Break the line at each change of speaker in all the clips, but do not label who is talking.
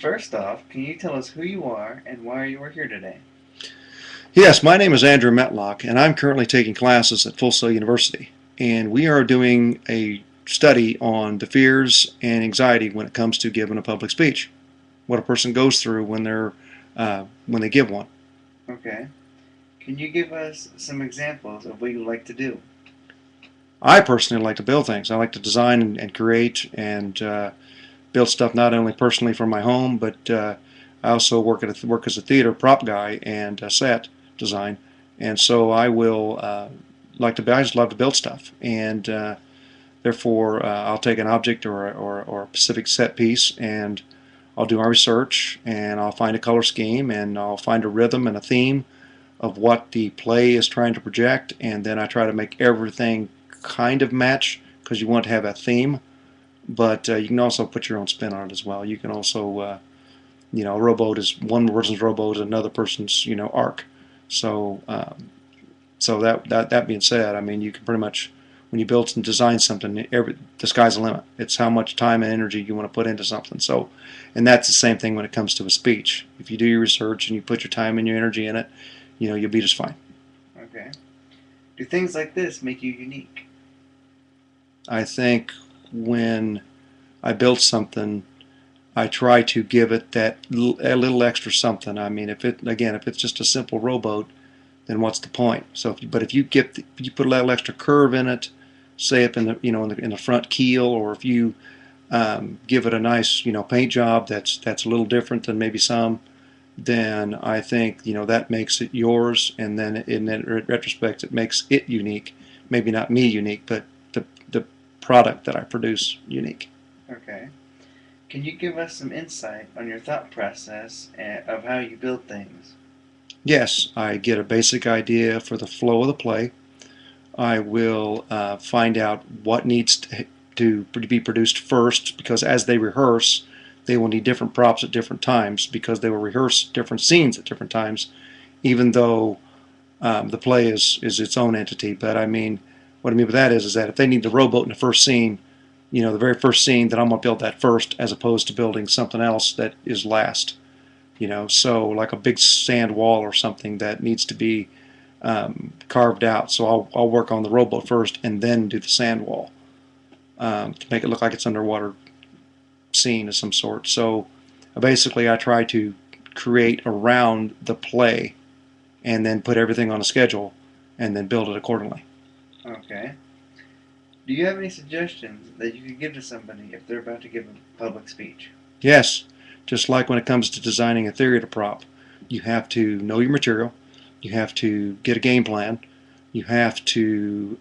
First off, can you tell us who you are and why you are here today?
Yes, my name is Andrew Metlock, and I'm currently taking classes at Full Sail University. And we are doing a study on the fears and anxiety when it comes to giving a public speech, what a person goes through when they give one.
Okay. Can you give us some examples of what you like to do?
I personally like to build things. I like to design and create and build stuff not only personally for my home, but I also work as a theater prop guy and set design. And so I will I just love to build stuff, and therefore I'll take an object or a specific set piece, and I'll do my research, and I'll find a color scheme, and I'll find a rhythm and a theme of what the play is trying to project, and then I try to make everything kind of match because you want to have a theme, but you can also put your own spin on it as well. You can also, a rowboat is one person's rowboat is another person's, arc. So, that being said, I mean, you can pretty much, when you build and design something, the sky's the limit. It's how much time and energy you want to put into something. So, and that's the same thing when it comes to a speech. If you do your research and you put your time and your energy in it, you'll be just fine.
Okay. Do things like this make you unique?
I think when I build something, I try to give it a little extra something. I mean, if it's just a simple rowboat, then what's the point? So, if you put a little extra curve in it, say up in the front keel, or if you give it a nice paint job that's a little different than maybe some, then I think that makes it yours, and then in retrospect, it makes it unique. Maybe not me unique, but the product that I produce unique.
Okay. Can you give us some insight on your thought process of how you build things?
Yes, I get a basic idea for the flow of the play. I will find out what needs to be produced first, because as they rehearse, they will need different props at different times because they will rehearse different scenes at different times, even though the play is its own entity. But I mean, what I mean by that is that if they need the rowboat in the first scene, the very first scene, then I'm going to build that first as opposed to building something else that is last. So like a big sand wall or something that needs to be carved out. So I'll work on the rowboat first and then do the sand wall to make it look like it's underwater scene of some sort. So basically I try to create around the play and then put everything on a schedule and then build it accordingly.
Okay. Do you have any suggestions that you could give to somebody if they're about to give a public speech?
Yes, just like when it comes to designing a theater prop, you have to know your material, you have to get a game plan, you have to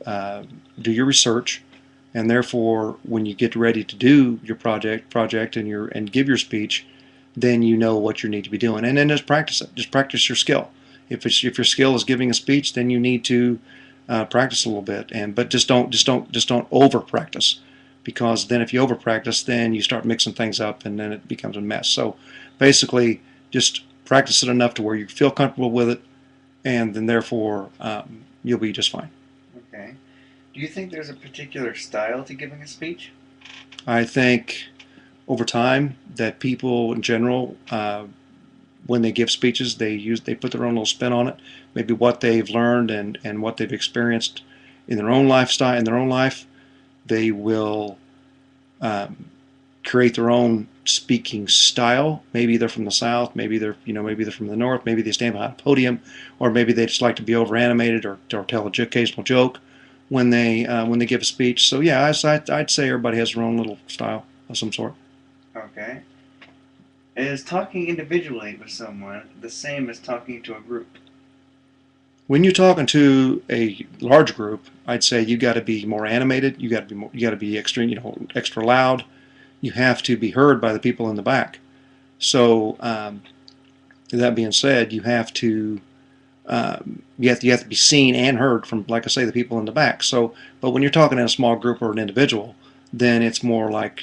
do your research, and therefore when you get ready to do your project and give your speech, then you know what you need to be doing, and then just practice it. Just practice your skill. If your skill is giving a speech, then you need to practice a little bit, but just don't over practice, because then if you over practice, then you start mixing things up and then it becomes a mess. So basically, just practice it enough to where you feel comfortable with it, and then therefore you'll be just fine.
Okay. Do you think there's a particular style to giving a speech?
I think over time that people in general, when they give speeches, they put their own little spin on it, maybe what they've learned and what they've experienced in their own lifestyle, in their own life. They will um, create their own speaking style. Maybe they're from the South, maybe they're from the North, maybe they stand behind a podium, or maybe they just like to be over animated or tell an occasional joke when they give a speech. So yeah, I'd say everybody has their own little style of some sort.
Okay. Is talking individually with someone the same as talking to a group?
When you're talking to a large group, I'd say you got to be more animated. You got to be extra, extra loud. You have to be heard by the people in the back. So that being said, you have to be seen and heard from, like I say, the people in the back. So, but when you're talking in a small group or an individual, then it's more like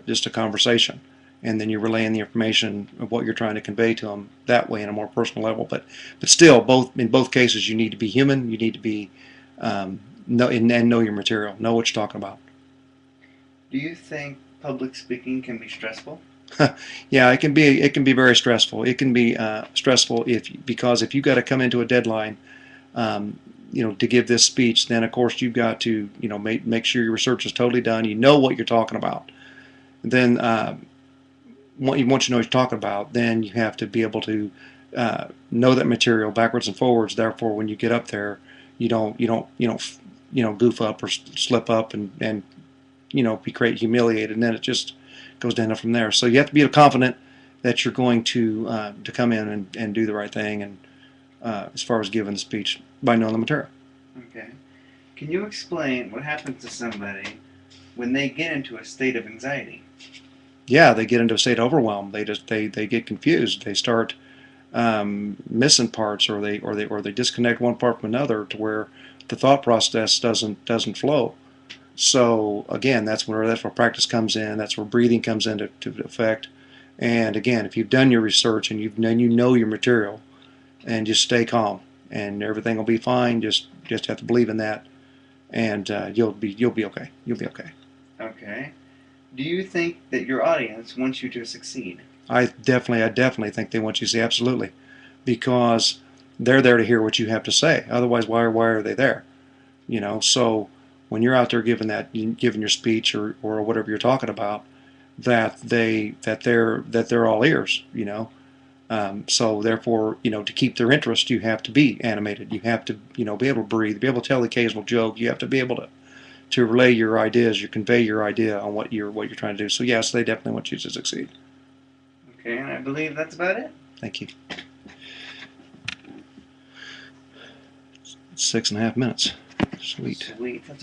just a conversation, and then you're relaying the information of what you're trying to convey to them that way in a more personal level. But still, in both cases, you need to be human. You need to be and know your material, know what you're talking about.
Do you think public speaking can be stressful?
Yeah, it can be very stressful. It can be stressful because if you got to come into a deadline, um, to give this speech, then of course you've got to make sure your research is totally done. You know what you're talking about. Then once you know what you're talking about, then you have to be able to know that material backwards and forwards. Therefore, when you get up there, you don't goof up or slip up and be great humiliated, and then it just goes down from there. So you have to be confident that you're going to come in and do the right thing, and as far as giving the speech by knowing the material.
Okay. Can you explain what happens to somebody when they get into a state of anxiety?
Yeah, they get into a state of overwhelm. They get confused. They start missing parts, or they disconnect one part from another to where the thought process doesn't flow. So again, that's where practice comes in. That's where breathing comes into effect. And again, if you've done your research and you know your material, and just stay calm, and everything will be fine. Just have to believe in that, and you'll be okay. You'll be okay.
Okay. Do you think that your audience wants you to succeed?
I definitely think they want you to say absolutely, because they're there to hear what you have to say. Otherwise, why are they there? So when you're out there giving your speech or whatever you're talking about, they're all ears. So therefore, to keep their interest, you have to be animated. You have to, be able to breathe, be able to tell the occasional joke. You have to be able to relay your ideas, you convey your idea on what you're trying to do. So yes, they definitely want you to succeed.
Okay, and I believe that's about it.
Thank you. 6.5 minutes. Sweet.
Sweet. That's